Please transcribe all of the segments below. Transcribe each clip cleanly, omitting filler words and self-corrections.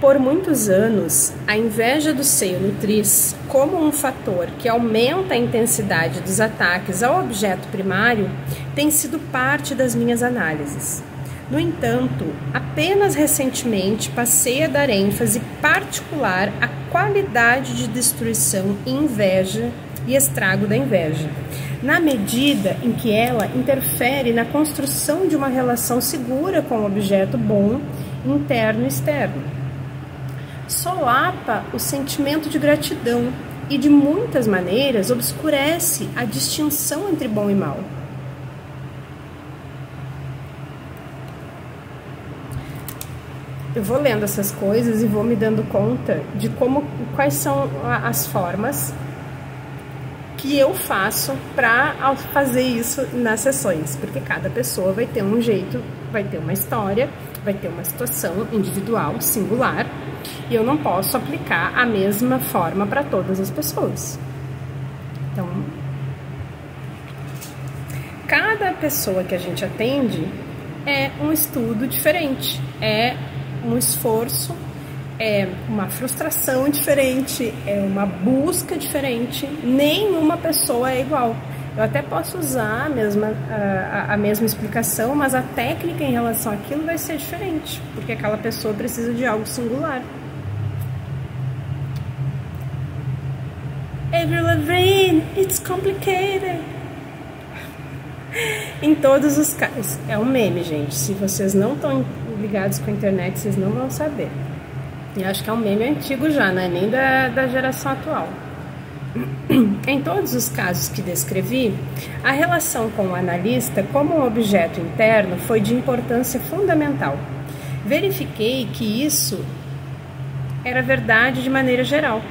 Por muitos anos, a inveja do seio nutriz, como um fator que aumenta a intensidade dos ataques ao objeto primário, tem sido parte das minhas análises. No entanto, apenas recentemente passei a dar ênfase particular à qualidade de destruição e inveja e estrago da inveja, na medida em que ela interfere na construção de uma relação segura com o objeto bom, interno e externo. Solapa o sentimento de gratidão e, de muitas maneiras, obscurece a distinção entre bom e mal. Eu vou lendo essas coisas e vou me dando conta de quais são as formas que eu faço para fazer isso nas sessões, porque cada pessoa vai ter um jeito, vai ter uma história, vai ter uma situação individual, singular, e eu não posso aplicar a mesma forma para todas as pessoas. Então, cada pessoa que a gente atende é um estudo diferente, é um esforço, é uma frustração diferente, é uma busca diferente. Nenhuma pessoa é igual. Eu até posso usar a mesma explicação, mas a técnica em relação àquilo vai ser diferente, porque aquela pessoa precisa de algo singular. Avril Lavigne, it's complicated. Em todos os casos. É um meme, gente. Se vocês não estão ligados com a internet, vocês não vão saber. E acho que é um meme antigo já, não é nem da geração atual. Em todos os casos que descrevi, a relação com o analista como um objeto interno foi de importância fundamental. Verifiquei que isso era verdade de maneira geral.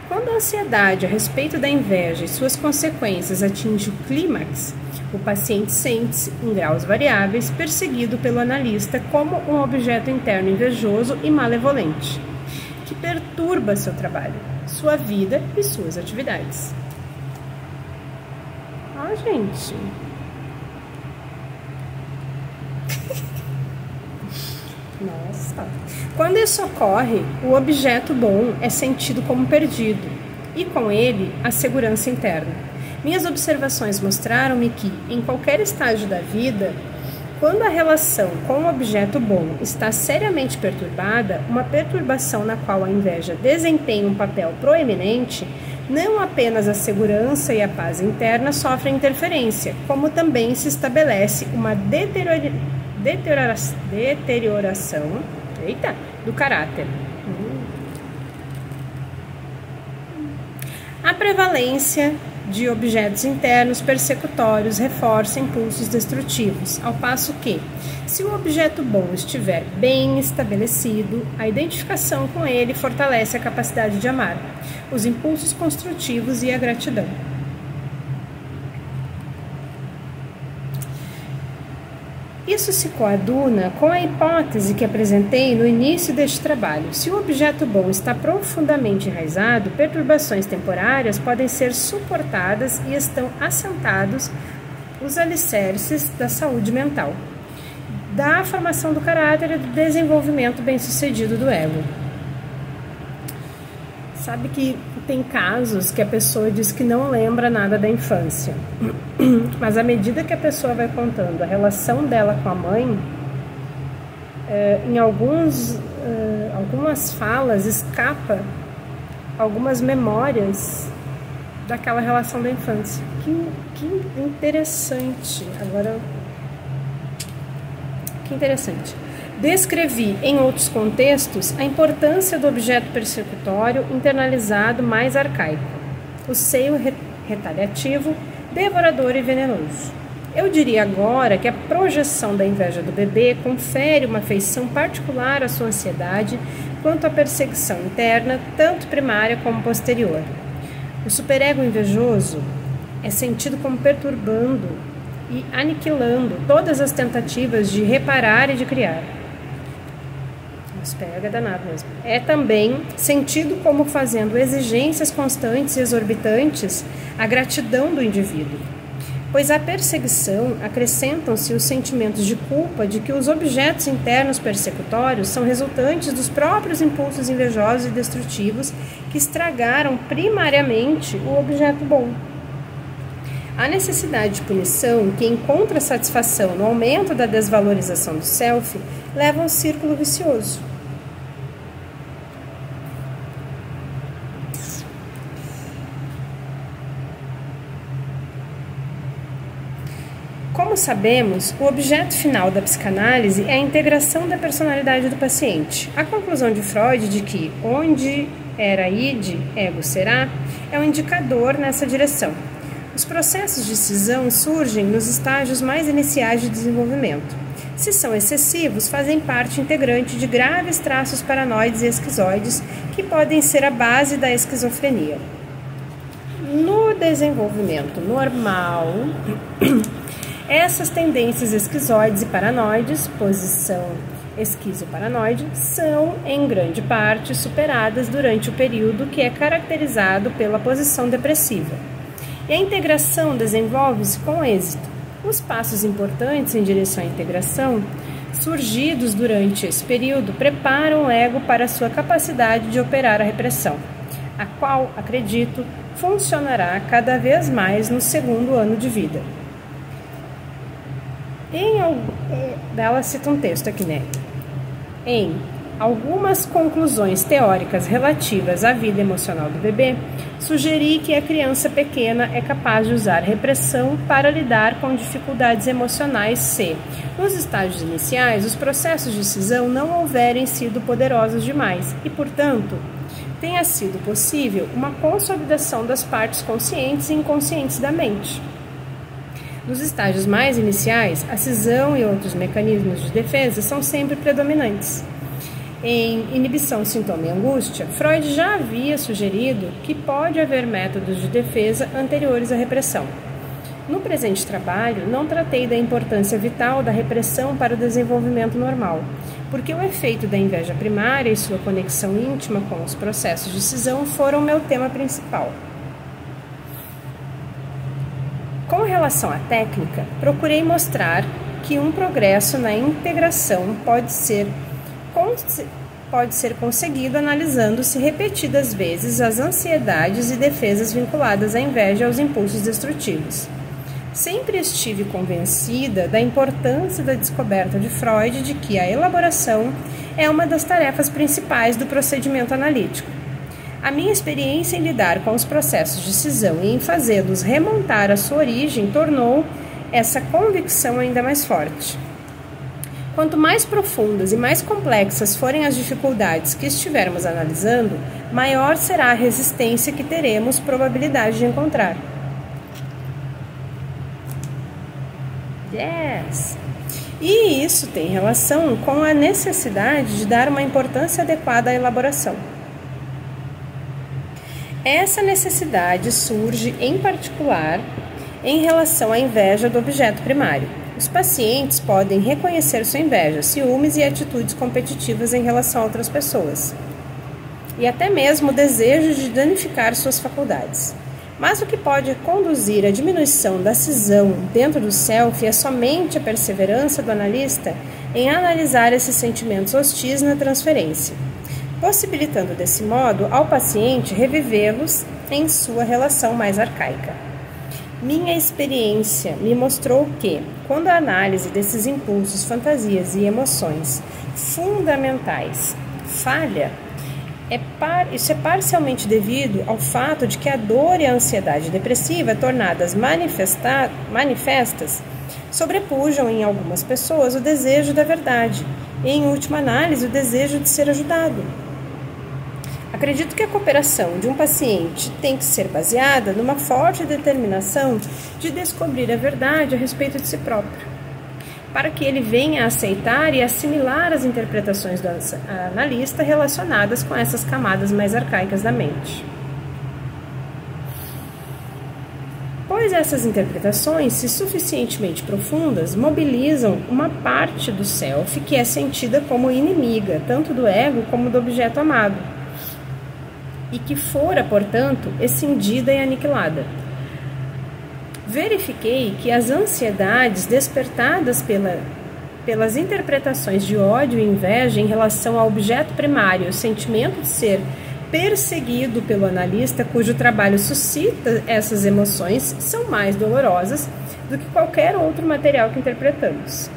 Quando a ansiedade a respeito da inveja e suas consequências atinge o clímax, o paciente sente-se, em graus variáveis, perseguido pelo analista como um objeto interno invejoso e malevolente, que perturba seu trabalho, sua vida e suas atividades. Ah, gente. Nossa. Quando isso ocorre, o objeto bom é sentido como perdido, e com ele a segurança interna. Minhas observações mostraram-me que, em qualquer estágio da vida, quando a relação com o objeto bom está seriamente perturbada, uma perturbação na qual a inveja desempenha um papel proeminente, não apenas a segurança e a paz interna sofrem interferência, como também se estabelece uma deterioração do caráter. A prevalência de objetos internos persecutórios reforça impulsos destrutivos, ao passo que, se o objeto bom estiver bem estabelecido, a identificação com ele fortalece a capacidade de amar, os impulsos construtivos e a gratidão. Isso se coaduna com a hipótese que apresentei no início deste trabalho. Se o objeto bom está profundamente enraizado, perturbações temporárias podem ser suportadas e estão assentados os alicerces da saúde mental, da formação do caráter e do desenvolvimento bem-sucedido do ego. Sabe que tem casos que a pessoa diz que não lembra nada da infância, mas à medida que a pessoa vai contando a relação dela com a mãe, em algumas falas escapa algumas memórias daquela relação da infância. Que interessante. Agora, que interessante. Descrevi, em outros contextos, a importância do objeto persecutório internalizado mais arcaico, o seio retaliativo, devorador e venenoso. Eu diria agora que a projeção da inveja do bebê confere uma feição particular à sua ansiedade quanto à perseguição interna, tanto primária como posterior. O superego invejoso é sentido como perturbando e aniquilando todas as tentativas de reparar e de criar. Pega danado mesmo. É também sentido como fazendo exigências constantes e exorbitantes à gratidão do indivíduo. pois à perseguição acrescentam-se os sentimentos de culpa de que os objetos internos persecutórios são resultantes dos próprios impulsos invejosos e destrutivos que estragaram primariamente o objeto bom. A necessidade de punição, que encontra satisfação no aumento da desvalorização do self, leva a um círculo vicioso. Como sabemos, o objeto final da psicanálise é a integração da personalidade do paciente. A conclusão de Freud de que onde era id, ego será, é um indicador nessa direção. Os processos de cisão surgem nos estágios mais iniciais de desenvolvimento. Se são excessivos, fazem parte integrante de graves traços paranoides e esquizoides que podem ser a base da esquizofrenia. No desenvolvimento normal, essas tendências esquizoides e paranoides, posição esquizoparanoide, são, em grande parte, superadas durante o período que é caracterizado pela posição depressiva. E a integração desenvolve-se com êxito. Os passos importantes em direção à integração, surgidos durante esse período, preparam o ego para a sua capacidade de operar a repressão, a qual, acredito, funcionará cada vez mais no segundo ano de vida. Ela cita um texto aqui, né? Em algumas conclusões teóricas relativas à vida emocional do bebê, sugeri que a criança pequena é capaz de usar repressão para lidar com dificuldades emocionais se, nos estágios iniciais, os processos de cisão não houverem sido poderosos demais e, portanto, tenha sido possível uma consolidação das partes conscientes e inconscientes da mente. Nos estágios mais iniciais, a cisão e outros mecanismos de defesa são sempre predominantes. Em Inibição, Sintoma e Angústia, Freud já havia sugerido que pode haver métodos de defesa anteriores à repressão. No presente trabalho, não tratei da importância vital da repressão para o desenvolvimento normal, porque o efeito da inveja primária e sua conexão íntima com os processos de cisão foram meu tema principal. Com relação à técnica, procurei mostrar que um progresso na integração pode ser conseguido analisando-se repetidas vezes as ansiedades e defesas vinculadas à inveja e aos impulsos destrutivos. Sempre estive convencida da importância da descoberta de Freud de que a elaboração é uma das tarefas principais do procedimento analítico. A minha experiência em lidar com os processos de cisão e em fazê-los remontar à sua origem tornou essa convicção ainda mais forte. Quanto mais profundas e mais complexas forem as dificuldades que estivermos analisando, maior será a resistência que teremos probabilidade de encontrar. Yes! E isso tem relação com a necessidade de dar uma importância adequada à elaboração. Essa necessidade surge, em particular, em relação à inveja do objeto primário. Os pacientes podem reconhecer sua inveja, ciúmes e atitudes competitivas em relação a outras pessoas, e até mesmo o desejo de danificar suas faculdades. Mas o que pode conduzir à diminuição da cisão dentro do self é somente a perseverança do analista em analisar esses sentimentos hostis na transferência, possibilitando desse modo ao paciente revivê-los em sua relação mais arcaica. Minha experiência me mostrou que, quando a análise desses impulsos, fantasias e emoções fundamentais falha, isso é parcialmente devido ao fato de que a dor e a ansiedade depressiva, tornadas manifestas, sobrepujam em algumas pessoas o desejo da verdade e, em última análise, o desejo de ser ajudado. Acredito que a cooperação de um paciente tem que ser baseada numa forte determinação de descobrir a verdade a respeito de si próprio, para que ele venha a aceitar e assimilar as interpretações do analista relacionadas com essas camadas mais arcaicas da mente. Pois essas interpretações, se suficientemente profundas, mobilizam uma parte do self que é sentida como inimiga, tanto do ego como do objeto amado, e que fora, portanto, escindida e aniquilada. verifiquei que as ansiedades despertadas pelas interpretações de ódio e inveja em relação ao objeto primário, o sentimento de ser perseguido pelo analista, cujo trabalho suscita essas emoções, são mais dolorosas do que qualquer outro material que interpretamos.